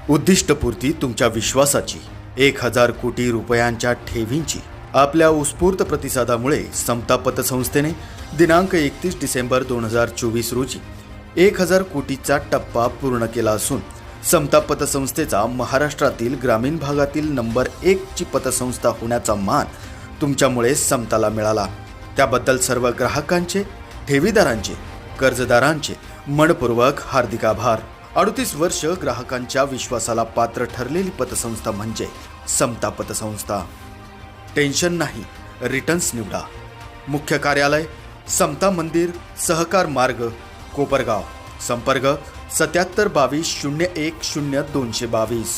उद्दिष्टपूर्ती तुमच्या विश्वासाची 1000 कोटी रुपयांच्या ठेवींची आपल्या उत्स्फूर्त प्रतिसादामुळे समता पतसंस्थेने दिनांक 31 डिसेंबर 2024 रोजी 1000 कोटीचा टप्पा पूर्ण केला असून समता पतसंस्थेचा महाराष्ट्रातील ग्रामीण भागातील नंबर 1 ची पतसंस्था होण्याचा मान तुमच्यामुळे समताला मिळाला। त्याबद्दल सर्व ग्राहकांचे, ठेवीदारांचे, कर्जदारांचे मनपूर्वक हार्दिक आभार। 38 वर्ष ग्राहकांच्या विश्वासाला पात्र ठरलेली पतसंस्था म्हणजे समता पतसंस्था। टेन्शन नाही, रिटर्न्स निवडा। मुख्य कार्यालय समता मंदिर, सहकार मार्ग, कोपरगाव। संपर्क 77 22 01 0222।